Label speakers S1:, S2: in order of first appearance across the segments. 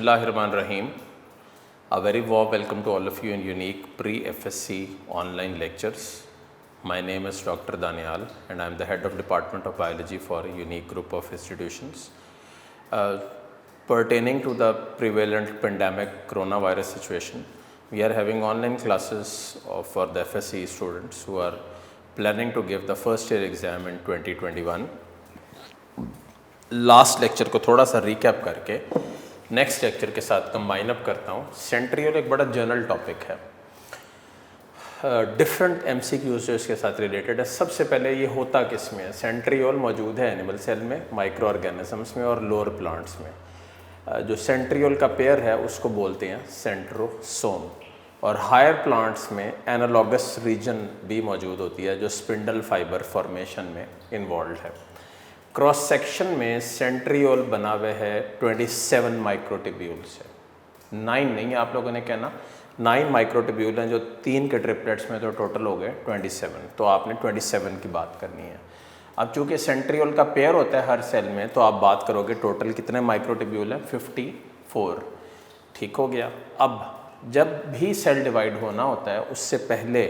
S1: Bismillahirrahmanirrahim. A very warm welcome to all of you in unique pre-FSC online lectures. My name is Dr. Danial and I am the head of Department of Biology for a unique group of institutions. Pertaining to the prevalent pandemic coronavirus situation, we are having online classes for the FSC students who are planning to give the first year exam in 2021. Last lecture को थोड़ा सा recap करके next lecture के साथ combine up करता हूँ। Centriole एक बड़ा जनरल टॉपिक है, डिफरेंट एमसीक्यूज जो इसके साथ रिलेटेड है। सबसे पहले ये होता किस में है? सेंट्रियोल मौजूद है एनिमल सेल में, माइक्रो ऑर्गेनिजम्स में और लोअर प्लांट्स में। जो सेंट्रियोल का पेयर है उसको बोलते हैं सेंट्रोसोम, और हायर प्लांट्स में एनालॉगस रीजन भी मौजूद होती है जो स्पिंडल फाइबर फॉर्मेशन में इन्वॉल्व है। क्रॉस सेक्शन में सेंट्रियोल बना हुआ है 27 माइक्रोट्यूब्यूल से, 9 नहीं, आप लोगों ने कहना 9 माइक्रोट्यूब्यूल हैं जो 3 के ट्रिपलेट्स में तो टोटल हो गए 27, तो आपने 27 की बात करनी है। अब चूँकि सेंट्रियोल का पेयर होता है हर सेल में, तो आप बात करोगे टोटल कितने माइक्रोट्यूब्यूल हैं, 54। ठीक हो गया। अब जब भी सेल डिवाइड होना होता है उससे पहले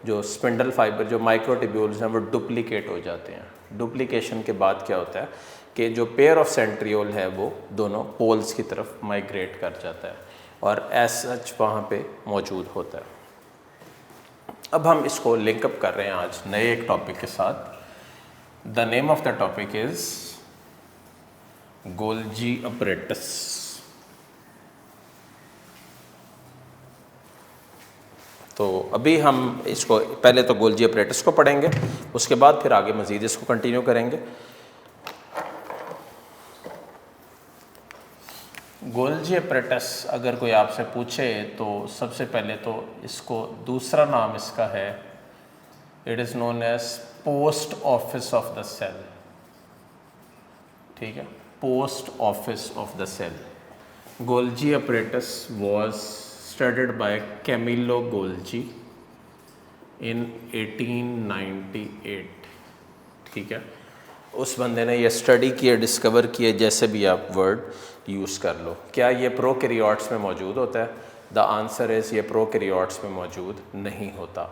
S1: जो स्पिंडल फाइबर जो माइक्रोट्यूब्यूल्स हैं वो डुप्लीकेट हो जाते हैं। डुप्लीकेशन के बाद क्या होता है कि जो पेयर ऑफ सेंट्रियोल है वो दोनों पोल्स की तरफ माइग्रेट कर जाता है और एज सच वहाँ पे मौजूद होता है। अब हम इसको लिंकअप कर रहे हैं आज नए एक टॉपिक के साथ। The name of the topic is Golgi apparatus. तो अभी हम इसको पहले तो गोल्जी अपरेटस को पढ़ेंगे, उसके बाद फिर आगे मज़ीद इसको कंटिन्यू करेंगे। गोल्जी अपरेटस अगर कोई आपसे पूछे तो सबसे पहले तो इसको दूसरा नाम इसका है, it is known as post office of the cell. ठीक है, post office of the cell. Golgi apparatus was studied by Camillo Golgi in 1898। ठीक है, उस बंदे ने ये स्टडी किया, डिस्कवर किया, जैसे भी आप वर्ड यूज़ कर लो। क्या ये प्रोकैरियोट्स में मौजूद होता है? द आंसर इज़ ये प्रोकैरियोट्स में मौजूद नहीं होता।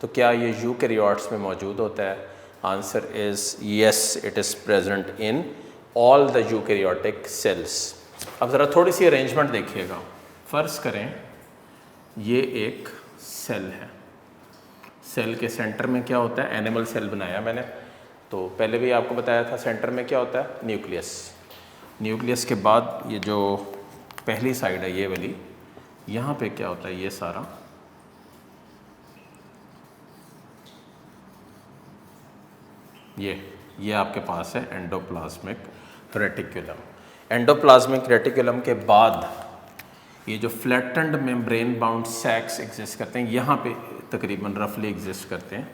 S1: तो क्या ये यूकैरियोट्स में मौजूद होता है? Answer is yes, it is present in all the eukaryotic cells. अब ज़रा थोड़ी सी अरेंजमेंट देखिएगा। फ़र्ज़ करें ये एक सेल है, सेल के सेंटर में क्या होता है? एनिमल सेल बनाया मैंने, तो पहले भी आपको बताया था सेंटर में क्या होता है? न्यूक्लियस। न्यूक्लियस के बाद ये जो पहली साइड है ये वाली, यहाँ पे क्या होता है? ये सारा ये आपके पास है एंडोप्लाज्मिक रेटिकुलम। एंडोप्लाज्मिक रेटिकुलम के बाद ये जो फ्लैटेंड मेम्ब्रेन बाउंड सैक्स एग्जिस्ट करते हैं, यहाँ पे तकरीबन रफली एग्जिस्ट करते हैं,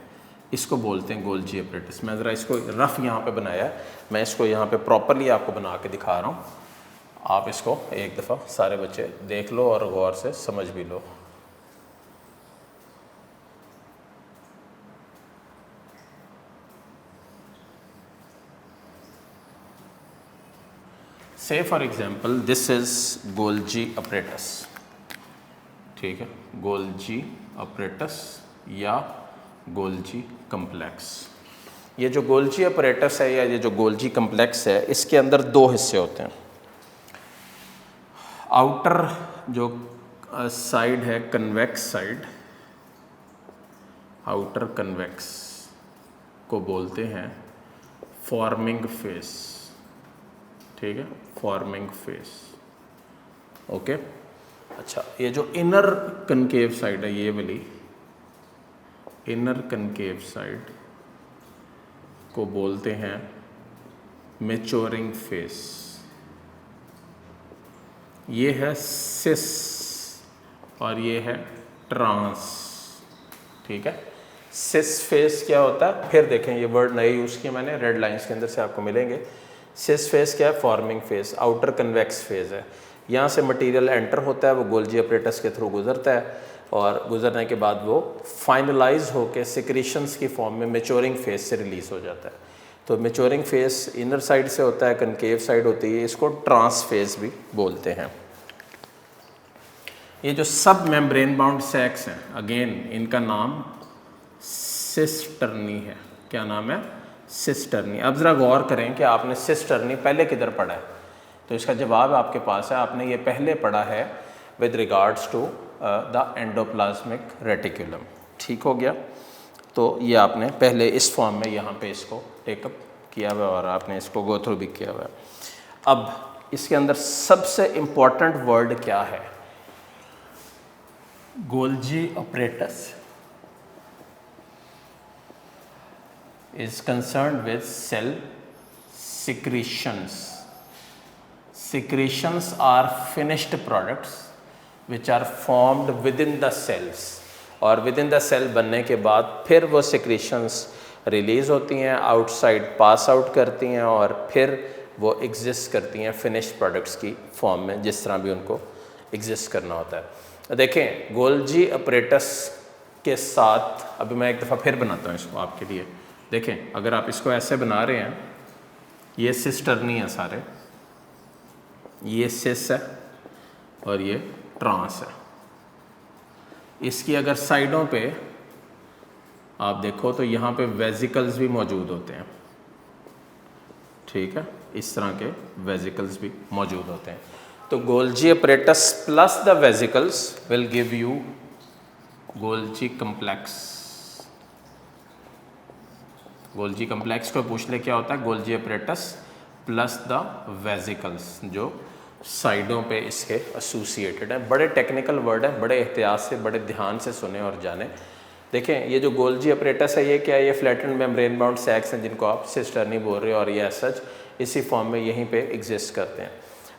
S1: इसको बोलते हैं गोल्जी अपरेटस। मैं ज़रा इसको रफ यहाँ पे बनाया है, मैं इसको यहाँ पे प्रॉपरली आपको बना के दिखा रहा हूँ। आप इसको एक दफ़ा सारे बच्चे देख लो और गौर से समझ भी लो। Say for example, this is Golgi apparatus। ठीक है, गोल्जी अपरेटस या गोल्जी कम्प्लेक्स। ये जो गोल्जी अपरेटस है या ये जो गोल्जी कम्प्लेक्स है, इसके अंदर 2 हिस्से होते हैं। आउटर जो साइड है कन्वेक्स साइड, आउटर कन्वेक्स को बोलते हैं फॉर्मिंग फेस। ठीक है, फॉर्मिंग फेस। ओके, अच्छा, ये जो इनर कनकेव साइड है, ये वाली इनर कनकेव साइड को बोलते हैं मैच्योरिंग फेस। ये है सिस और ये है ट्रांस। ठीक है, सिस फेस क्या होता है? फिर देखें, ये वर्ड नए यूज़ किए मैंने, रेड लाइंस के अंदर से आपको मिलेंगे। सिस फेस क्या है? Forming face, outer convex phase है। यहाँ से मटेरियल एंटर होता है, वो गोल्जी अपरेटस के थ्रू गुजरता है और गुजरने के बाद वो फाइनलाइज होकर सिक्रीशंस की फॉर्म में मैच्योरिंग फेज से रिलीज़ हो जाता है। तो मैच्योरिंग फेज इनर साइड से होता है, कनकेव साइड होती है, इसको ट्रांस फेज भी बोलते हैं। ये जो सब मेम्ब्रेन बाउंड सैक्स हैं, अगेन इनका नाम सिस्टर्नी है। क्या नाम है? सिस्टर्नी। अब ज़रा गौर करें कि आपने सिस्टर्नी पहले किधर पढ़ा है, तो इसका जवाब आपके पास है, आपने ये पहले पढ़ा है with regards to the endoplasmic reticulum. ठीक हो गया, तो ये आपने पहले इस फॉर्म में यहाँ पे इसको टेकअप किया हुआ और आपने इसको गो थ्रू भी किया हुआ है। अब इसके अंदर सबसे इम्पॉर्टेंट वर्ड क्या है? Golgi apparatus is concerned with cell secretions. Secretions are finished products which are formed within the cells, और within the cell बनने के बाद फिर वो secretions रिलीज होती हैं, आउटसाइड पास आउट करती हैं और फिर वो एग्जिस्ट करती हैं फिनिश्ड प्रोडक्ट्स की फॉर्म में, जिस तरह भी उनको एग्जिस्ट करना होता है। देखें, गोल्जी अपरेटस के साथ अभी मैं एक दफ़ा फिर बनाता हूँ इसको आपके लिए। देखें, अगर आप इसको ऐसे बना रहे हैं, ये सिस्टर्नी है सारे, ये सिस है और ये ट्रांस है। इसकी अगर साइडों पे आप देखो तो यहाँ पे वेजिकल्स भी मौजूद होते हैं। ठीक है, इस तरह के वेजिकल्स भी मौजूद होते हैं। तो Golgi apparatus plus the vesicles will give you Golgi complex. Golgi complex को पूछ ले क्या होता है? Golgi apparatus plus the vesicles, जो साइडों पे इसके एसोसिएटेड है। बड़े टेक्निकल वर्ड है, बड़े एहतियात से, बड़े ध्यान से सुने और जाने। देखें, ये जो गोल्जी अपरेटस है, ये क्या है? ये फ्लैटेंड मेम्ब्रेन बाउंड सैक्स हैं जिनको आप सिस्टर्नी बोल रहे हो, और ये सच इसी फॉर्म में यहीं पे एग्जिस्ट करते हैं।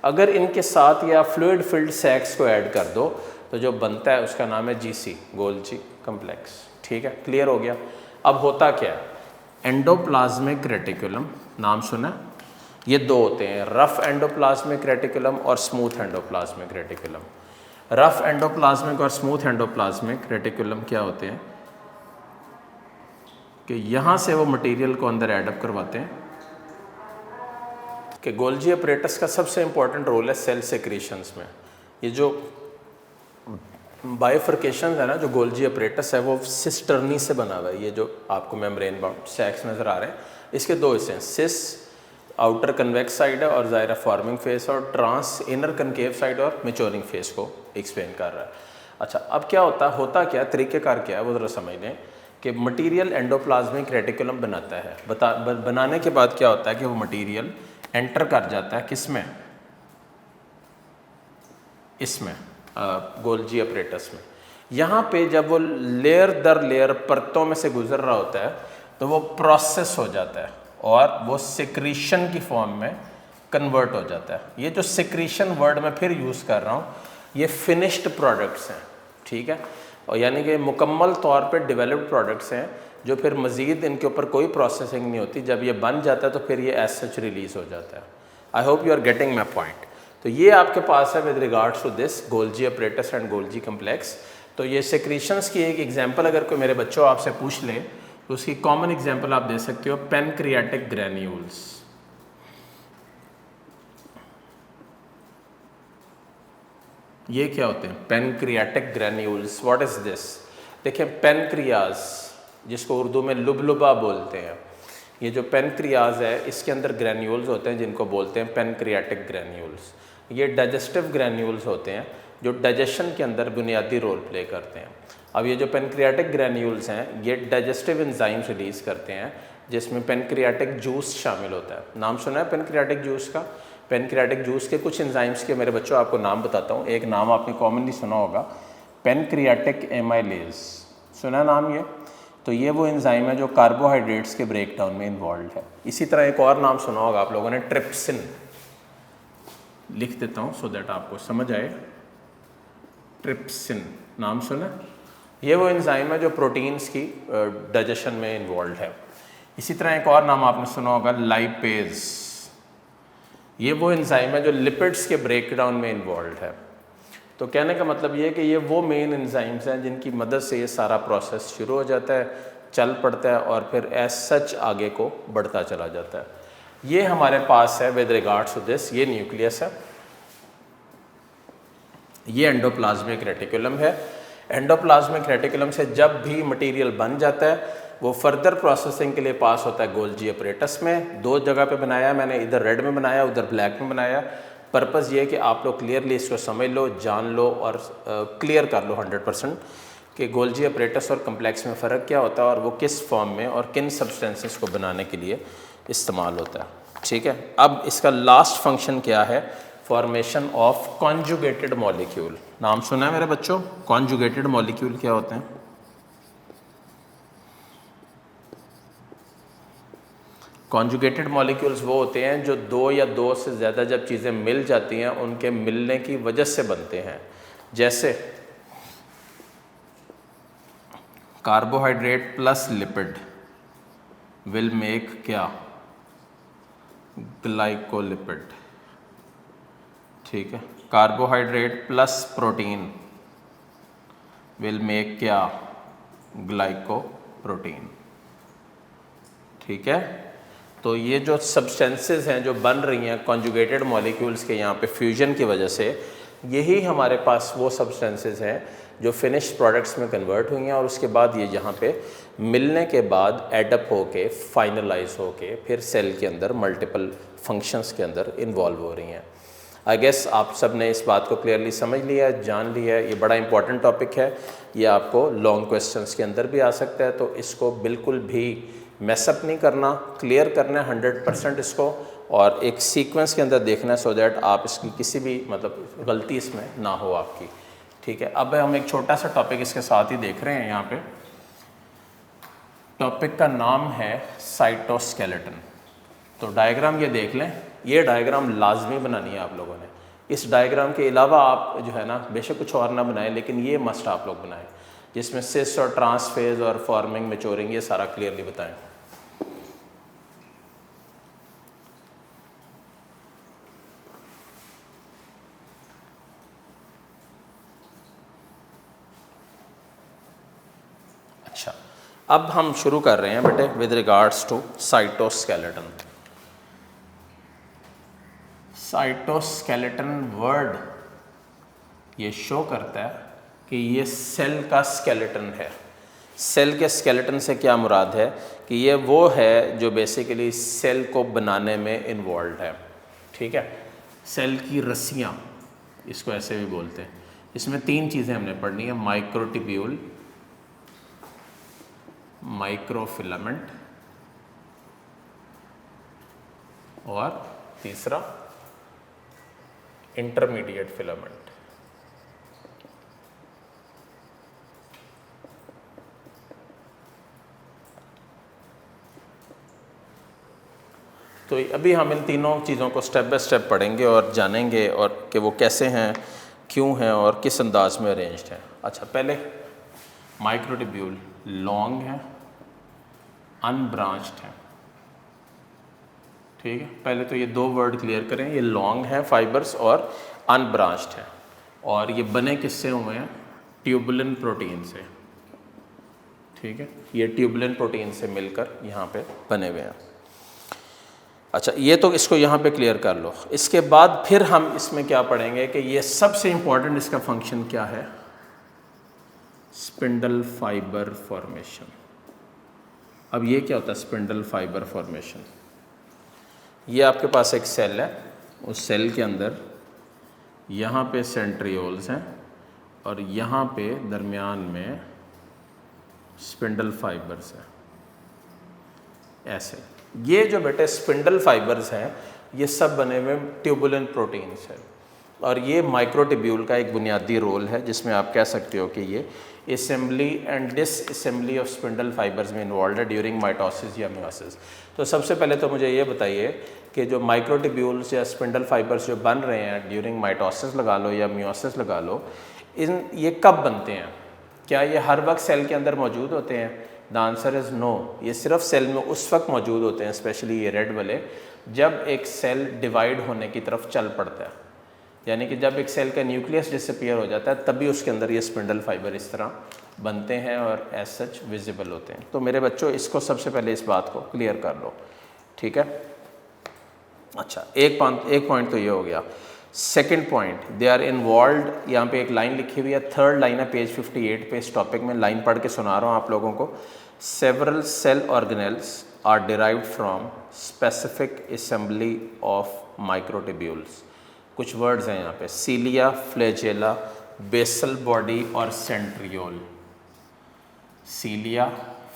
S1: अगर इनके साथ या फ्लूइड फिल्ड सैक्स को ऐड कर दो तो जो बनता है उसका नाम है जीसी, गोल्जी कम्प्लेक्स। ठीक है, क्लियर हो गया। अब होता क्या है? एंडोप्लाज्मिक रेटिकुलम नाम सुना? ये दो होते हैं, रफ एंडोप्लाज्मिक रेटिकुलम और smooth endoplasmic reticulum. Rough endoplasmic और स्मूथ एंडोप्लाज्मिक रेटिकुलम क्या होते हैं कि यहाँ से वो मटेरियल को अंदर एडअप करवाते हैं। कि गोल्जी अपरेटस का सबसे इंपॉर्टेंट रोल है सेल सेक्रेशंस में। ये जो बाइफर्केशन है ना, जो गोल्जी अपरेटस है वो सिस्टर्नी से बना हुआ है। ये जो आपको मेम्ब्रेन बाउंड सैक्स नज़र आ रहे हैं, इसके दो हिस्से हैं, सिस आउटर कन्वेक्स साइड है और ज़ायरा फॉर्मिंग फेस, और ट्रांस इनर कनकेव साइड और मैच्योरिंग फेस को एक्सप्लेन कर रहा है। अच्छा, अब क्या होता क्या, तरीक़ेकार क्या है वो ज़रा समझ लें कि मटीरियल एंडोप्लाज्मिक रेटिकुलम बनाता है। बनाने के बाद क्या होता है कि वो मटीरियल एंटर कर जाता है किस में? इसमें गोल्जी अपरेटस में। यहाँ पे जब वो लेयर दर लेयर परतों में से गुजर रहा होता है तो वो प्रोसेस हो जाता है और वो सिक्रीशन की फॉर्म में कन्वर्ट हो जाता है। ये जो सिक्रीशन वर्ड मैं फिर यूज़ कर रहा हूँ, ये फिनिश्ड प्रोडक्ट्स हैं। ठीक है, और यानी कि मुकम्मल तौर पे डेवलप्ड प्रोडक्ट्स हैं जो फिर मज़ीद इनके ऊपर कोई प्रोसेसिंग नहीं होती। जब ये बन जाता है तो फिर ये एज सच रिलीज़ हो जाता है। I hope you are getting my point. तो ये आपके पास है with regards to this Golgi apparatus and Golgi complex. तो ये सेक्रीशंस की एक एग्जांपल अगर कोई मेरे बच्चों आपसे पूछ ले तो उसकी कॉमन एग्जांपल आप दे सकते हो पैनक्रियाटिक ग्रैन्यूल्स। ये क्या होते हैं? Pancreatic granules. What is this? देखिए, पैनक्रियाज जिसको उर्दू में लुबलुबा बोलते हैं, ये जो पैनक्रियाज है इसके अंदर ग्रैन्यूल्स होते हैं जिनको बोलते हैं पैनक्रियाटिक ग्रैन्यूल्स। ये डाइजेस्टिव ग्रैन्यूल्स होते हैं जो डाइजेशन के अंदर बुनियादी रोल प्ले करते हैं। अब ये जो पैनक्रियाटिक ग्रैन्यूल्स हैं ये डाइजेस्टिव एंजाइम्स रिलीज़ करते हैं जिसमें पैनक्रियाटिक जूस शामिल होता है। नाम सुना है पैनक्रियाटिक जूस का? पैनक्रियाटिक जूस के कुछ एंजाइम्स के मेरे बच्चों आपको नाम बताता हूँ। एक नाम आपने कॉमनली सुना होगा, पैनक्रियाटिक एमाइलेज। सुना नाम ये? तो ये वो एंजाइम है जो कार्बोहाइड्रेट्स के ब्रेक डाउन में इन्वॉल्व है। इसी तरह एक और नाम सुना होगा आप लोगों ने, ट्रिप्सिन। लिख देता हूँ सो दैट आपको समझ आए। ट्रिप्सिन नाम सुना? ये वो एंजाइम है जो प्रोटीन्स की डाइजेशन में इन्वॉल्व है। इसी तरह एक और नाम आपने सुना होगा, लाइपेज। ये वो एंजाइम है जो लिपिड्स के ब्रेक डाउन में इन्वॉल्व है। तो कहने का मतलब ये है कि ये वो मेन एंजाइम्स हैं जिनकी मदद से ये सारा प्रोसेस शुरू हो जाता है, चल पड़ता है और फिर एज सच आगे को बढ़ता चला जाता है। ये हमारे पास है विद रिगार्ड्स टू दिस, ये न्यूक्लियस है। ये एंडोप्लाज्मिक रेटिकुलम है। एंडोप्लाज्मिक रेटिकुलम से जब भी मटेरियल बन जाता है वो फर्दर प्रोसेसिंग के लिए पास होता है गोल्जी अपरेटस में। दो जगह पे बनाया मैंने, इधर रेड में बनाया, उधर ब्लैक में बनाया। पर्पज़ ये है कि आप लोग क्लियरली इसको समझ लो, जान लो और क्लियर कर लो 100% कि गोल्जी अपरेटस और कम्प्लेक्स में फ़र्क क्या होता है और वो किस फॉर्म में और किन सब्सटेंसेस को बनाने के लिए इस्तेमाल होता है। ठीक है, अब इसका लास्ट फंक्शन क्या है? Formation of conjugated molecule. नाम सुना है मेरे बच्चों? कॉन्जुगेटेड मॉलिक्यूल क्या होते हैं? कॉन्जुगेटेड मॉलिक्यूल्स वो होते हैं जो दो या दो से ज़्यादा जब चीज़ें मिल जाती हैं उनके मिलने की वजह से बनते हैं। जैसे carbohydrate plus lipid will make क्या? ग्लाइकोलिपिड। ठीक है, carbohydrate plus protein will make क्या? ग्लाइकोप्रोटीन। ठीक है, तो ये जो सब्सटेंसेस हैं जो बन रही हैं कॉन्जुगेटेड मॉलिक्यूल्स के यहाँ पे फ्यूजन की वजह से, यही हमारे पास वो सब्सटेंसेस हैं जो फिनिश्ड प्रोडक्ट्स में कन्वर्ट हुई हैं और उसके बाद ये यहाँ पे मिलने के बाद एडअप होके फाइनलाइज होके फिर सेल के अंदर मल्टीपल फंक्शंस के अंदर इन्वॉल्व हो रही हैं। आई गेस आप सब ने इस बात को क्लियरली समझ लिया है, जान लिया है। ये बड़ा इंपॉर्टेंट टॉपिक है, ये आपको लॉन्ग क्वेश्चंस के अंदर भी आ सकता है, तो इसको बिल्कुल भी मैसअप नहीं करना, क्लियर करना है 100% इसको और एक सीक्वेंस के अंदर देखना है सो दैट आप इसकी किसी भी मतलब गलती इसमें ना हो आपकी। ठीक है, अब हम एक छोटा सा टॉपिक इसके साथ ही देख रहे हैं। यहाँ पे टॉपिक का नाम है साइटोस्केलेटन। तो डायग्राम ये देख लें, ये डायग्राम लाजमी बनानी है आप लोगों ने। इस डायग्राम के अलावा आप जो है ना बेशक कुछ और ना बनाएं, लेकिन ये मस्ट आप लोग बनाएं जिसमें सिस और ट्रांसफेज और फॉर्मिंग मैच्योरिंग ये सारा क्लियरली बताएं। अच्छा, अब हम शुरू कर रहे हैं बेटे with regards to cytoskeleton. Cytoskeleton word ये शो करता है कि ये सेल का स्केलेटन है। सेल के स्केलेटन से क्या मुराद है कि ये वो है जो बेसिकली सेल को बनाने में इन्वॉल्व है। ठीक है, सेल की रस्सियाँ इसको ऐसे भी बोलते हैं। इसमें तीन चीज़ें हमने पढ़नी है, माइक्रोट्यूब्यूल, माइक्रोफिलामेंट और तीसरा इंटरमीडिएट फिलामेंट। तो अभी हम इन तीनों चीज़ों को स्टेप बाय स्टेप पढ़ेंगे और जानेंगे और कि वो कैसे हैं, क्यों हैं और किस अंदाज में अरेंज्ड हैं। अच्छा, पहले माइक्रोट्यूब्यूल लॉन्ग है, अनब्रांच्ड है। ठीक है, पहले तो ये दो वर्ड क्लियर करें, ये लॉन्ग है फाइबर्स और अनब्रांच्ड है। और ये बने किससे हुए हैं? ट्यूबुलिन प्रोटीन से। ठीक है, ये ट्यूबुलिन प्रोटीन से मिलकर यहाँ पे बने हुए हैं। अच्छा, ये तो इसको यहाँ पे क्लियर कर लो। इसके बाद फिर हम इसमें क्या पढ़ेंगे कि ये सबसे इम्पोर्टेंट इसका फंक्शन क्या है? Spindle fibre formation. अब ये क्या होता है स्पिंडल फाइबर फॉर्मेशन? ये आपके पास एक सेल है, उस सेल के अंदर यहाँ पे सेंट्रियोल्स हैं और यहाँ पे दरमियान में स्पिंडल फाइबर्स हैं। ऐसे ये जो बेटे स्पिंडल फाइबर्स हैं ये सब बने हुए ट्यूबुलिन प्रोटीन्स हैं और ये माइक्रोट्यूब्यूल का एक बुनियादी रोल है जिसमें आप कह सकते हो कि ये assembly and disassembly of spindle fibres में इन्वॉल्व है ड्यूरिंग माइटोसिस या मियोसिस। तो सबसे पहले तो मुझे ये बताइए कि जो माइक्रोट्यूब्यूल्स या स्पिंडल फाइबर्स जो बन रहे हैं ड्यूरिंग माइटोसिस लगा लो या मियोसिस लगा लो, ये कब बनते हैं? क्या ये हर वक्त सेल के अंदर मौजूद होते हैं? The answer is no. ये सिर्फ सेल में उस वक्त मौजूद होते हैं, स्पेशली ये रेड वाले, जब एक सेल डिवाइड होने की तरफ चल पड़ता है। यानी कि जब एक सेल का न्यूक्लियस डिसअपीयर हो जाता है तभी उसके अंदर ये स्पिंडल फाइबर इस तरह बनते हैं और एज सच विजिबल होते हैं। तो मेरे बच्चों इसको सबसे पहले इस बात को क्लियर कर लो, ठीक है? अच्छा, एक पॉइंट तो ये हो गया। Second point, they are involve, यहाँ पे एक लाइन लिखी हुई है, थर्ड लाइन है पेज 58 पे, इस टॉपिक में लाइन पढ़ के सुना रहा हूँ आप लोगों को। Several cell organelles are derived from specific assembly of microtubules. कुछ वर्ड्स हैं यहाँ पे, सीलिया, फ्लैजेला, बेसल बॉडी और centriole. Cilia,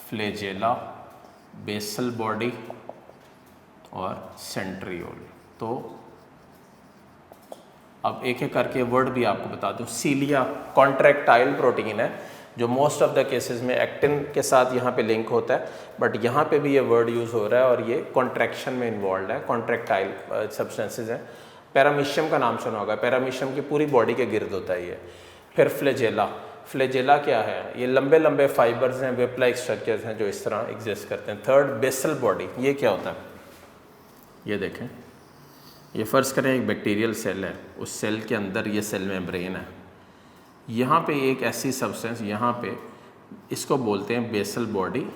S1: flagella, basal body और सेंट्रियोल। तो अब एक एक करके वर्ड भी आपको बता दूं। सीलिया कॉन्ट्रैक्टाइल प्रोटीन है जो मोस्ट ऑफ द केसेस में एक्टिन के साथ यहाँ पे लिंक होता है, बट यहाँ पे भी ये वर्ड यूज़ हो रहा है और ये कॉन्ट्रैक्शन में इन्वॉल्व है। कॉन्ट्रैक्टाइल सब्सटेंसेज हैं। पैरामीशियम का नाम सुना होगा, पैरामीशियम की पूरी बॉडी के गिर्द होता है ये। फिर फ्लैजेला, फ्लैजेला क्या है? ये लंबे लंबे फाइबर्स हैं, वेब लाइक स्ट्रक्चर्स हैं जो इस तरह एग्जिस्ट करते हैं। थर्ड बेसल बॉडी, ये क्या होता है? ये देखें, ये फ़र्ज़ करें एक बैक्टीरियल सेल है, उस सेल के अंदर ये सेल मेम्ब्रेन है, यहाँ पे एक ऐसी सब्सटेंस, यहाँ पे इसको बोलते हैं बेसल बॉडी,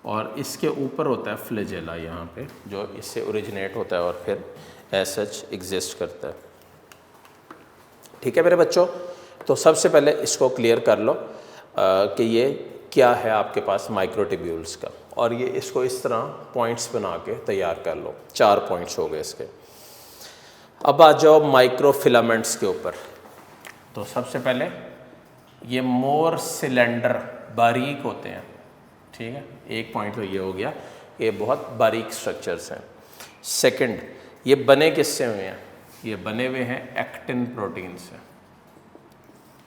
S1: और इसके ऊपर होता है फ्लैजेला यहाँ पे, जो इससे ओरिजिनेट होता है और फिर एज सच एग्जिस्ट करता है। ठीक है मेरे बच्चों, तो सबसे पहले इसको क्लियर कर लो कि ये क्या है आपके पास माइक्रोट्यूब्यूल्स का, और ये इसको इस तरह पॉइंट्स बना के तैयार कर लो। 4 पॉइंट्स हो गए इसके। अब आ जाओ माइक्रोफिलामेंट्स के ऊपर। तो सबसे पहले ये मोर सिलेंडर, बारीक होते हैं। ठीक है, एक पॉइंट तो ये हो गया, ये बहुत बारीक स्ट्रक्चर्स हैं। सेकंड, ये बने किससे हुए हैं? ये बने हुए हैं एक्टिन प्रोटीन से।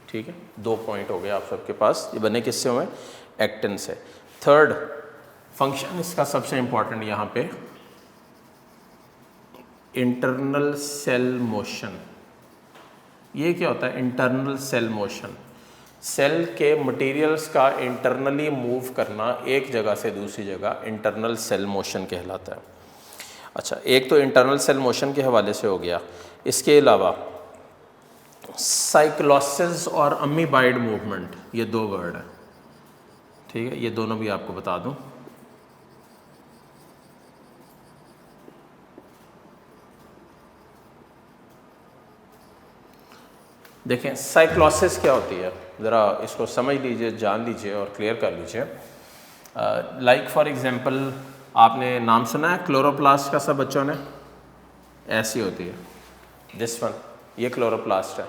S1: ठीक है, 2 पॉइंट हो गए आप सबके पास, ये बने किससे हुए? एक्टिन से। थर्ड फंक्शन इसका सबसे इंपॉर्टेंट यहाँ पे, इंटरनल सेल मोशन। ये क्या होता है? इंटरनल सेल मोशन, सेल के मटेरियल्स का इंटरनली मूव करना एक जगह से दूसरी जगह, इंटरनल सेल मोशन कहलाता है। अच्छा, एक तो इंटरनल सेल मोशन के हवाले से हो गया। इसके अलावा साइक्लोसिस और अमीबाइड मूवमेंट, ये 2 वर्ड हैं। ठीक है, ये दोनों भी आपको बता दूं। देखें, साइक्लोसिस क्या होती है, ज़रा इसको समझ लीजिए, जान लीजिए और क्लियर कर लीजिए। लाइक फॉर एग्जांपल, आपने नाम सुना है क्लोरोप्लास्ट का? सब बच्चों ने? ऐसी होती है दिस वन, ये क्लोरोप्लास्ट है।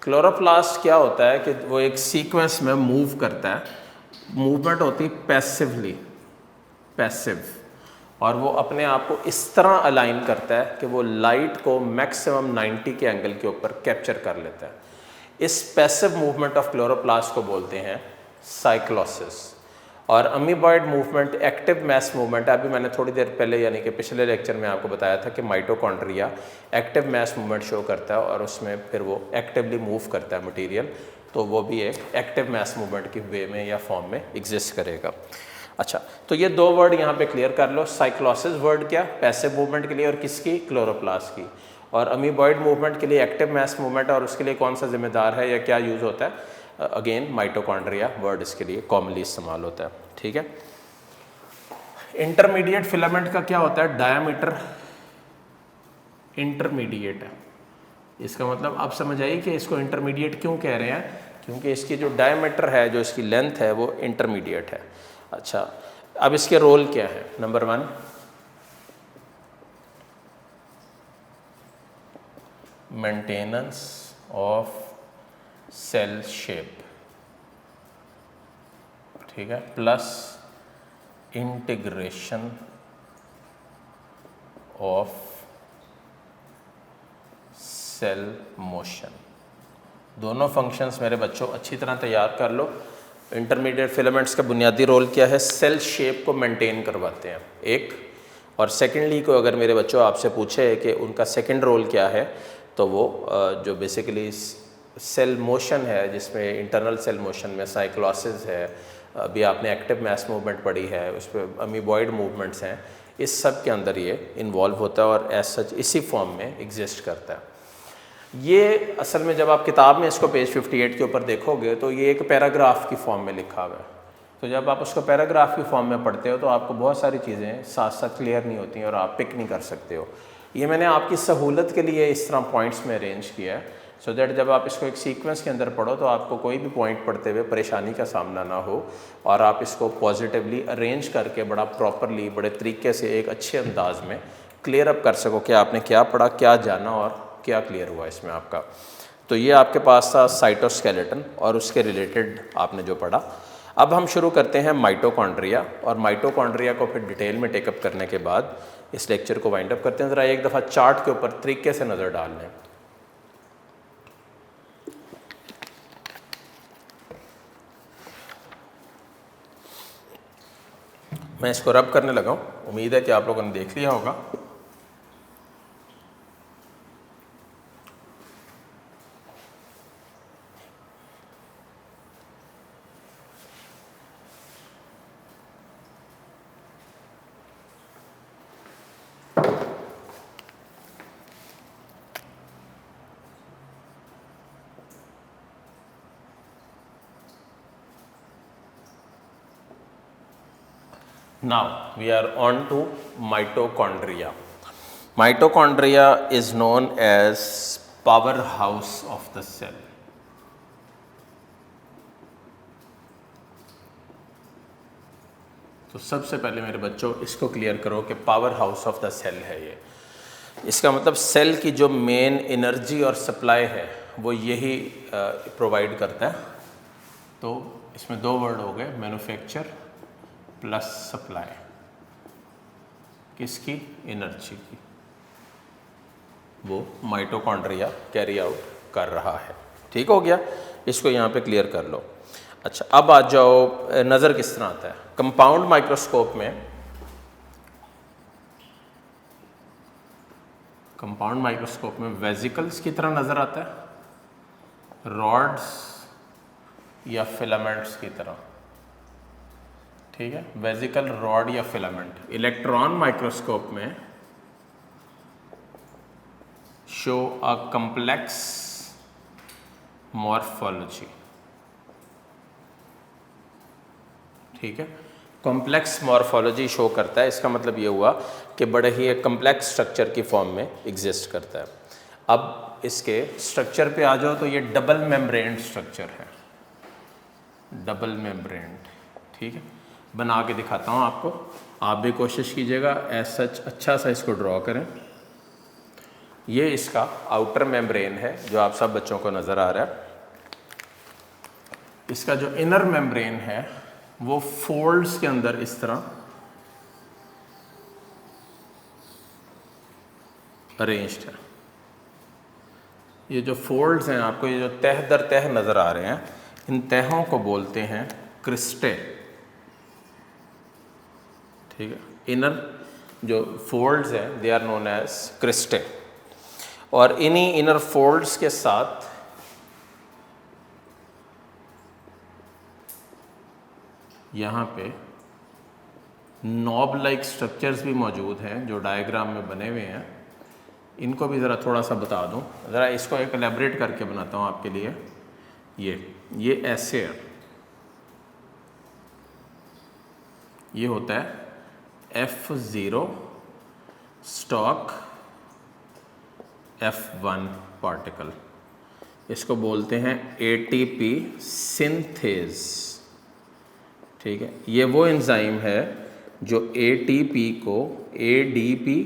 S1: क्लोरोप्लास्ट क्या होता है कि वो एक सीक्वेंस में मूव करता है, मूवमेंट होती है पैसिवली, पैसिव, और वो अपने आप को इस तरह अलाइन करता है कि वो लाइट को मैक्सिमम 90 के एंगल के ऊपर कैप्चर कर लेता है। इस पैसिव मूवमेंट ऑफ क्लोरोप्लास्ट को बोलते हैं साइक्लोसिस। और amoeboid movement active mass movement है। अभी मैंने थोड़ी देर पहले यानी कि पिछले लेक्चर में आपको बताया था कि mitochondria active mass movement show करता है और उसमें फिर वो एक्टिवली मूव करता है मटेरियल, तो वो भी एक एक्टिव मैस मूवमेंट की वे में या फॉर्म में एग्जिस्ट करेगा। अच्छा, तो ये 2 वर्ड यहाँ पे क्लियर कर लो। साइक्लोसिस वर्ड क्या? पैसिव मूवमेंट के लिए, और किसकी? क्लोरोप्लास्ट की। और अमीबॉइड मूवमेंट के लिए एक्टिव मैस मूवमेंट, और उसके लिए कौन सा जिम्मेदार है या क्या यूज़ होता है? अगेन माइटोकॉन्ड्रिया वर्ड इसके लिए कॉमनली इस्तेमाल होता है। ठीक है, इंटरमीडिएट फिलामेंट का क्या होता है? डायामीटर इंटरमीडिएट है। इसका मतलब आप समझ आइए कि इसको इंटरमीडिएट क्यों कह रहे हैं, क्योंकि इसकी जो डायामीटर है, जो इसकी लेंथ है, वो इंटरमीडिएट है। अच्छा, अब इसके रोल क्या है? Number 1, maintenance of cell shape, ठीक है, plus integration of cell motion. दोनों फंक्शंस मेरे बच्चों अच्छी तरह तैयार कर लो। इंटरमीडिएट फिलामेंट्स का बुनियादी रोल क्या है? सेल शेप को मेंटेन करवाते हैं एक, और सेकेंडली को अगर मेरे बच्चों आपसे पूछे कि उनका सेकेंड रोल क्या है, तो वो जो बेसिकली सेल मोशन है, जिसमें इंटरनल सेल मोशन में साइक्लोसिस है, अभी आपने एक्टिव मैस मूवमेंट पढ़ी है, उस पर अमीबॉइड मूवमेंट्स हैं, इस सब के अंदर ये इन्वॉल्व होता है और एज सच इसी फॉर्म में एग्जिस्ट करता है। ये असल में जब आप किताब में इसको पेज 58 के ऊपर देखोगे तो ये एक पैराग्राफ की फॉर्म में लिखा हुआ है। तो जब आप उसको पैराग्राफ की फॉर्म में पढ़ते हो तो आपको बहुत सारी चीज़ें साथ साथ क्लियर नहीं होती हैं और आप पिक नहीं कर सकते हो। ये मैंने आपकी सहूलत के लिए इस तरह पॉइंट्स में अरेंज किया है, सो दैट जब आप इसको एक सीक्वेंस के अंदर पढ़ो तो आपको कोई भी पॉइंट पढ़ते हुए परेशानी का सामना ना हो और आप इसको पॉजिटिवली अरेंज करके बड़ा प्रॉपरली बड़े तरीके से एक अच्छे अंदाज में क्लियर अप कर सको कि आपने क्या पढ़ा, क्या जाना और क्या क्लियर हुआ इसमें आपका। तो ये आपके पास था साइटोस्केलेटन और उसके रिलेटेड आपने जो पढ़ा। अब हम शुरू करते हैं माइटोकॉन्ड्रिया, और माइटोकॉन्ड्रिया को फिर डिटेल में टेकअप करने के बाद इस लेक्चर को वाइंड अप करते हैं। ज़रा एक दफ़ा चार्ट के ऊपर तरीके से नज़र डाल लें। मैं इसको रब करने लगा हूँ, उम्मीद है कि आप लोगों ने देख लिया होगा। Now we are on to mitochondria. Mitochondria is known as powerhouse of the cell. तो सबसे पहले मेरे बच्चों इसको क्लियर करो कि power house of the cell है ये। इसका मतलब सेल की जो मेन एनर्जी और सप्लाई है वो यही प्रोवाइड करता है। तो इसमें दो वर्ड हो गए, मैन्युफैक्चर प्लस सप्लाई। किसकी? एनर्जी की। वो माइटोकॉन्ड्रिया कैरी आउट कर रहा है। ठीक हो गया, इसको यहाँ पे क्लियर कर लो। अच्छा, अब आ जाओ, नज़र किस तरह आता है कंपाउंड माइक्रोस्कोप में। कंपाउंड माइक्रोस्कोप में वेसिकल्स की तरह नज़र आता है, रॉड्स या फिलामेंट्स की तरह। ठीक है, वेसिकल, रॉड या फिलामेंट। इलेक्ट्रॉन माइक्रोस्कोप में शो अ कॉम्प्लेक्स मॉर्फोलॉजी। ठीक है, कॉम्प्लेक्स मॉर्फोलॉजी शो करता है। इसका मतलब ये हुआ कि बड़े ही एक कॉम्प्लेक्स स्ट्रक्चर की फॉर्म में एग्जिस्ट करता है। अब इसके स्ट्रक्चर पे आ जाओ तो ये डबल मेम्ब्रेन स्ट्रक्चर है, डबल मेम्ब्रेन। ठीक है, बना के दिखाता हूँ आपको, आप भी कोशिश कीजिएगा एज सच अच्छा सा इसको ड्रॉ करें। ये इसका आउटर मेम्ब्रेन है जो आप सब बच्चों को नज़र आ रहा है। इसका जो इनर मेम्ब्रेन है वो फोल्ड्स के अंदर इस तरह अरेंज्ड है। ये जो फोल्ड्स हैं, आपको ये जो तह दर तह नज़र आ रहे हैं, इन तहों को बोलते हैं क्रिस्टे। ठीक है, इनर जो फोल्ड्स हैं they are known as cristae. और इन्हीं इनर फोल्ड्स के साथ यहाँ पे नॉब लाइक स्ट्रक्चर्स भी मौजूद हैं जो डायग्राम में बने हुए हैं। इनको भी ज़रा थोड़ा सा बता दूँ, ज़रा इसको एक एलेबरेट करके बनाता हूँ आपके लिए। ये ऐसे है, ये होता है F0 स्टॉक F1 पार्टिकल। इसको बोलते हैं ATP सिंथेज। ठीक है, ये वो एंजाइम है जो ATP को ADP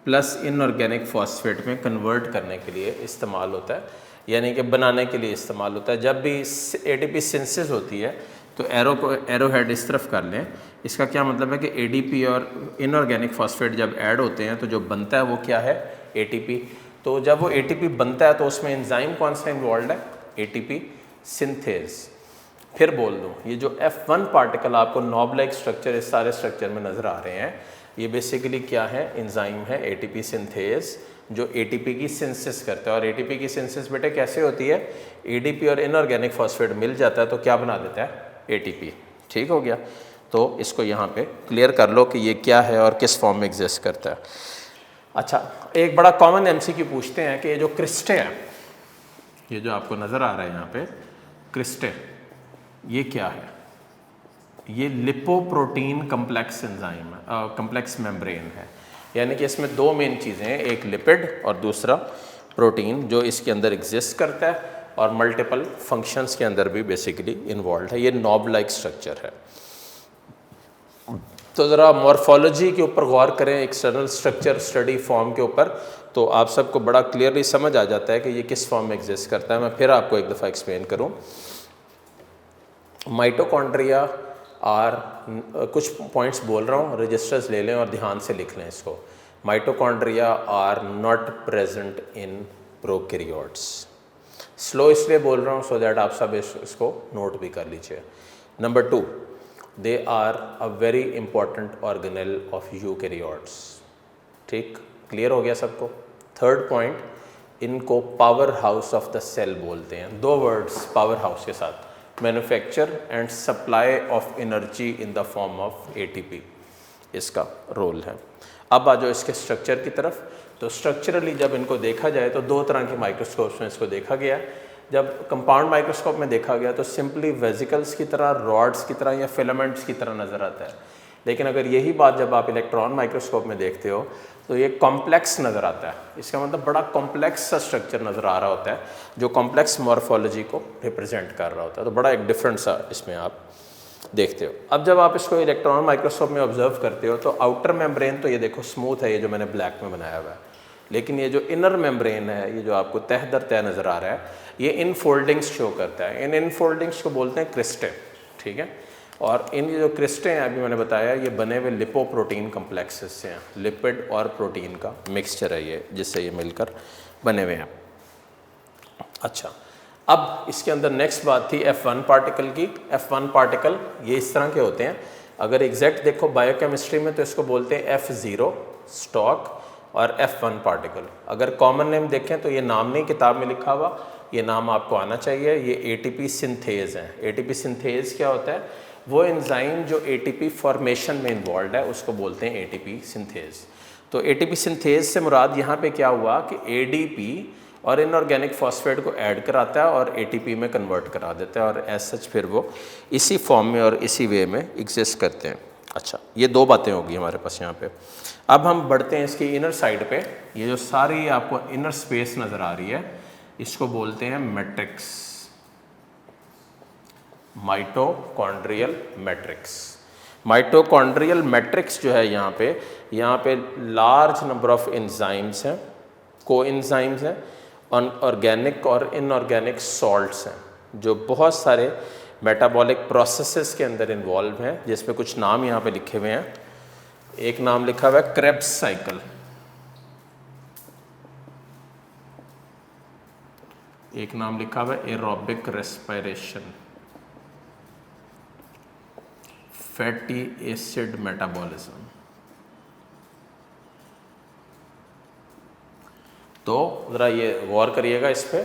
S1: प्लस इनऑर्गेनिक फॉस्फेट में कन्वर्ट करने के लिए इस्तेमाल होता है, यानी कि बनाने के लिए इस्तेमाल होता है। जब भी ATP सिंथेसिस होती है तो एरो हेड इस तरफ कर लें। इसका क्या मतलब है कि ADP और इनऑर्गेनिक फॉस्फेट जब ऐड होते हैं तो जो बनता है वो क्या है? ATP। तो जब वो ATP बनता है तो उसमें एंजाइम कौन सा इन्वॉल्व है? ATP synthase. फिर बोल दूँ, ये जो F1 पार्टिकल आपको नॉब लाइक स्ट्रक्चर इस सारे स्ट्रक्चर में नज़र आ रहे हैं, ये बेसिकली क्या है? एंजाइम है ATP सिंथेज जो ATP की सिंथेसिस करता है। और ATP की सिंथेसिस बेटे कैसे होती है? ADP और इनऑर्गेनिक फॉस्फेट मिल जाता है तो क्या बना देता है? ATP। ठीक हो गया, तो इसको यहाँ पे क्लियर कर लो कि ये क्या है और किस फॉर्म में एग्जिस्ट करता है। अच्छा, एक बड़ा कॉमन MCQ पूछते हैं कि ये जो क्रिस्टे है, ये जो आपको नज़र आ रहा है यहाँ पे क्रिस्टे, ये क्या है? ये लिपोप्रोटीन कम्प्लेक्स एंजाइम है, कम्प्लेक्स मेम्ब्रेन है। यानी कि इसमें दो मेन चीज़ें हैं, एक लिपिड और दूसरा प्रोटीन, जो इसके अंदर एग्जिस्ट करता है और मल्टीपल फंक्शंस के अंदर भी बेसिकली इन्वॉल्व है। ये नॉब लाइक स्ट्रक्चर है। तो ज़रा मॉर्फोलॉजी के ऊपर गौर करें, एक्सटर्नल स्ट्रक्चर स्टडी फॉर्म के ऊपर, तो आप सबको बड़ा क्लियरली समझ आ जाता है कि ये किस फॉर्म में एग्जिस्ट करता है। मैं फिर आपको एक दफ़ा एक्सप्लेन करूं। माइटोकॉन्ड्रिया आर, कुछ पॉइंट्स बोल रहा हूँ, रजिस्टर्स ले लें और ध्यान से लिख लें इसको। Mitochondria are not present in prokaryotes. Slow इसलिए बोल रहा हूँ सो दैट आप सब इसको नोट भी कर लीजिए। Number 2, they are a very important organelle of eukaryotes. ठीक, क्लियर हो गया सबको। थर्ड पॉइंट, इनको power house of the cell बोलते हैं। दो वर्ड्स पावर हाउस के साथ, manufacture and supply of energy in the form of ATP, इसका रोल है। अब आ जाओ इसके स्ट्रक्चर की तरफ। तो स्ट्रक्चरली जब इनको देखा जाए तो दो तरह के माइक्रोस्कोप्स में इसको देखा गया। जब कंपाउंड माइक्रोस्कोप में देखा गया तो सिंपली वेजिकल्स की तरह, रॉड्स की तरह या फिलामेंट्स की तरह नज़र आता है। लेकिन अगर यही बात जब आप इलेक्ट्रॉन माइक्रोस्कोप में देखते हो तो ये कॉम्प्लेक्स नज़र आता है। इसका मतलब बड़ा कॉम्प्लेक्स सा स्ट्रक्चर नज़र आ रहा होता है जो कॉम्प्लेक्स मॉर्फोलॉजी को रिप्रेजेंट कर रहा होता है। तो बड़ा एक डिफरेंट सा इसमें आप देखते हो। अब जब आप इसको इलेक्ट्रॉन माइक्रोस्कोप में ऑब्जर्व करते हो तो आउटर मेम्ब्रेन तो ये देखो स्मूथ है, ये जो मैंने ब्लैक में बनाया हुआ है। लेकिन ये जो इनर मेम्ब्रेन है, ये जो आपको तह दर तह नज़र आ रहा है, ये इन फोल्डिंग्स शो करता है। इन फोल्डिंग्स को बोलते हैं क्रिस्टे। ठीक है, और इन जो क्रिस्टे हैं अभी मैंने बताया, ये बने हुए लिपोप्रोटीन कम्प्लेक्सेस से हैं। लिपिड और प्रोटीन का मिक्सचर है ये, जिससे ये मिलकर बने हुए हैं। अच्छा, अब इसके अंदर नेक्स्ट बात थी F1 पार्टिकल की। F1 पार्टिकल ये इस तरह के होते हैं। अगर एग्जैक्ट देखो बायोकेमिस्ट्री में तो इसको बोलते हैं F0 स्टॉक और F1 पार्टिकल। अगर कॉमन नेम देखें तो ये नाम नहीं किताब में लिखा हुआ, ये नाम आपको आना चाहिए। ये ATP सिंथेज है। ATP सिंथेज क्या होता है? वो एंजाइम जो ATP फॉर्मेशन में इन्वॉल्व है उसको बोलते हैं ATP सिंथेज। तो ATP सिंथेज से मुराद यहाँ पे क्या हुआ कि ADP और इनऑर्गेनिक फॉस्फेट को ऐड कराता है और ATP में कन्वर्ट करा देता है, और एज सच फिर वो इसी फॉर्म में और इसी वे में एग्जिस्ट करते हैं। अच्छा, ये दो बातें होगी हमारे पास यहाँ पे। अब हम बढ़ते हैं इसकी इनर साइड पे। ये जो सारी आपको इनर स्पेस नज़र आ रही है, इसको बोलते हैं matrix, mitochondrial matrix. Mitochondrial matrix जो है यहाँ पे लार्ज नंबर ऑफ एंजाइम्स हैं, को एंजाइम्स हैं, ऑर्गेनिक और इनऑर्गेनिक सॉल्ट्स हैं, जो बहुत सारे मेटाबॉलिक प्रोसेसेस के अंदर इन्वॉल्व हैं, जिसमें कुछ नाम यहाँ पे लिखे हुए हैं। एक नाम लिखा हुआ है क्रेब्स साइकिल, एक नाम लिखा हुआ है aerobic respiration, fatty acid metabolism. तो ज़रा ये गौर करिएगा इस पे।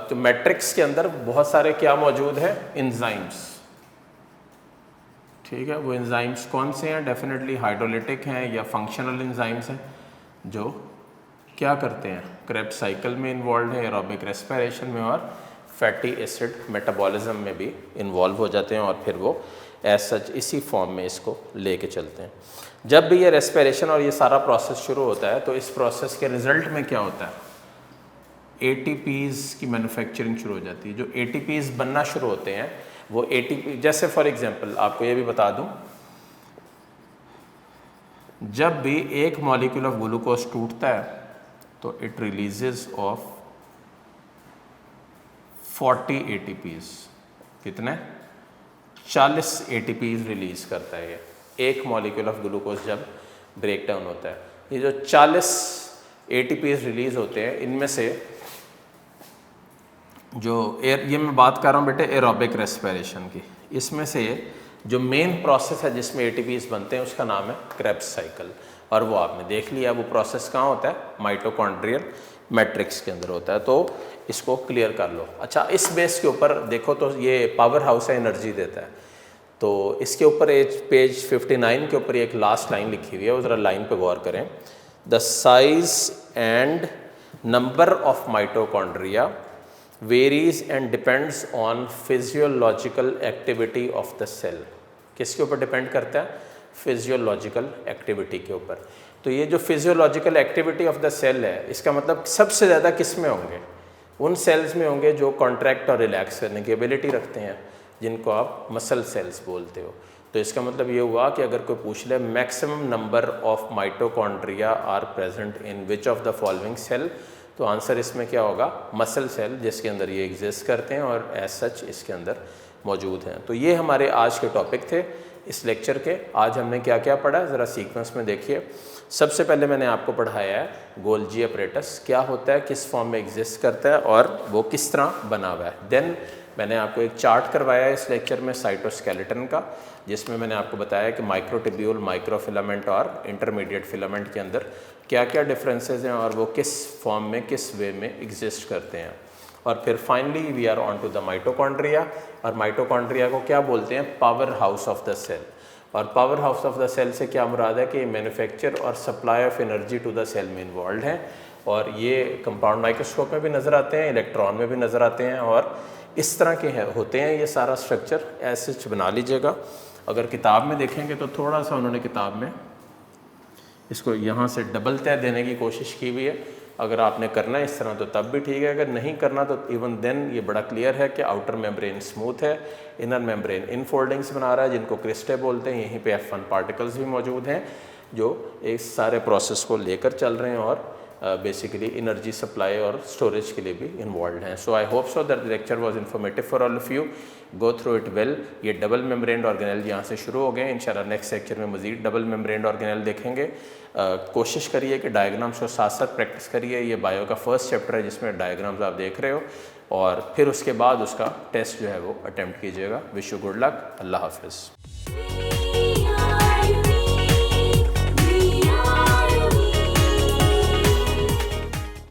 S1: तो मैट्रिक्स के अंदर बहुत सारे क्या मौजूद है? एंजाइम्स। ठीक है, वो एंजाइम्स कौन से हैं? डेफिनेटली हाइड्रोलिटिक हैं या फंक्शनल एंजाइम्स हैं, जो क्या करते हैं? क्रेब्स साइकिल में इन्वॉल्व है, एरोबिक रेस्पिरेशन में और फैटी एसिड मेटाबॉलिज्म में भी इन्वॉल्व हो जाते हैं, और फिर वो एज सच इसी फॉर्म में इसको लेके चलते हैं। जब भी ये रेस्पिरेशन और ये सारा प्रोसेस शुरू होता है तो इस प्रोसेस के रिजल्ट में क्या होता है? ATPs की मैन्युफैक्चरिंग शुरू हो जाती है। जो ATPs बनना शुरू होते हैं वो ATP, जैसे फॉर एग्जांपल आपको ये भी बता दूं, जब भी एक मॉलिक्यूल ऑफ ग्लूकोज टूटता है तो इट रिलीजेस ऑफ 40 ATPs। कितने? 40 ATPs रिलीज करता है ये एक मॉलिक्यूल ऑफ ग्लूकोज जब ब्रेक डाउन होता है। ये जो 40 ATPs रिलीज होते हैं, इनमें से जो ये मैं बात कर रहा हूँ बेटे एरोबिक रेस्पिरेशन की, इसमें से जो मेन प्रोसेस है जिसमें ATPs बनते हैं उसका नाम है क्रेब्स साइकिल, और वो आपने देख लिया। वो प्रोसेस कहाँ होता है? माइटोकॉन्ड्रियल मैट्रिक्स के अंदर होता है। तो इसको क्लियर कर लो। अच्छा, इस बेस के ऊपर देखो तो ये पावर हाउस है, एनर्जी देता है। तो इसके ऊपर पेज 59 के ऊपर एक लास्ट लाइन लिखी हुई है, वो ज़रा लाइन पे गौर करें। The size and number of mitochondria varies and depends on physiological activity of the cell. किसके ऊपर डिपेंड करता है? फिजियोलॉजिकल एक्टिविटी के ऊपर। तो ये जो physiological activity of the cell है, इसका मतलब सबसे ज़्यादा किस में होंगे? उन सेल्स में होंगे जो कॉन्ट्रैक्ट और रिलैक्स करने की एबिलिटी रखते हैं, जिनको आप मसल सेल्स बोलते हो। तो इसका मतलब ये हुआ कि अगर कोई पूछ ले maximum number of mitochondria are present in which of the following cell, तो आंसर इसमें क्या होगा? मसल सेल, जिसके अंदर ये एग्जिस्ट करते हैं और एज सच इसके अंदर मौजूद हैं। तो ये हमारे आज के टॉपिक थे इस लेक्चर के। आज हमने क्या क्या पढ़ा, ज़रा सीक्वेंस में देखिए। सबसे पहले मैंने आपको पढ़ाया है गोल्जी अपरेटस क्या होता है, किस फॉर्म में एग्जिस्ट करता है और वो किस तरह बना हुआ है। देन मैंने आपको एक चार्ट करवाया है इस लेक्चर में साइटोस्केलेटन का, जिसमें मैंने आपको बताया कि माइक्रोट्यूब्यूल, माइक्रोफिलामेंट और इंटरमीडिएट फिलामेंट के अंदर क्या क्या डिफरेंसेस हैं और वो किस फॉर्म में, किस वे में एग्जिस्ट करते हैं। और फिर finally we are on to the mitochondria, और माइटोकॉन्ड्रिया को क्या बोलते हैं? Power house of the cell. और power house of the cell से क्या मुराद है कि मैन्युफैक्चर और supply of energy to the cell में इन्वॉल्व हैं, और ये कंपाउंड माइक्रोस्कोप में भी नज़र आते हैं, इलेक्ट्रॉन में भी नज़र आते हैं, और इस तरह के होते हैं ये सारा स्ट्रक्चर। ऐसे बना लीजिएगा। अगर किताब में देखेंगे तो थोड़ा सा उन्होंने किताब में इसको यहाँ से डबल तय देने की कोशिश की हुई है। अगर आपने करना है इस तरह तो तब भी ठीक है, अगर नहीं करना तो इवन देन ये बड़ा क्लियर है कि आउटर मेम्ब्रेन स्मूथ है, इनर मेम्ब्रेन इनफोल्डिंग्स बना रहा है, जिनको क्रिस्टे बोलते हैं। यहीं पे F1 पार्टिकल्स भी मौजूद हैं जो इस सारे प्रोसेस को लेकर चल रहे हैं और बेसिकली एनर्जी सप्लाई और स्टोरेज के लिए भी इन्वॉल्व हैं। So I hope so that the lecture was informative for all of you. Go through it well. ये डबल मेम्ब्रेन ऑर्गेनेल यहाँ से शुरू हो गए। इंशाल्लाह नेक्स्ट लेक्चर में मजीद डबल मेम्ब्रेन ऑर्गेनेल देखेंगे। कोशिश करिए कि डायग्राम्स को साथ साथ प्रैक्टिस करिए। ये बायो का फर्स्ट चैप्टर है जिसमें डायग्राम्स आप देख रहे हो, और फिर उसके बाद उसका टेस्ट जो है वो अटैम्प्ट कीजिएगा। Wish you good luck. Allah हाफिज़।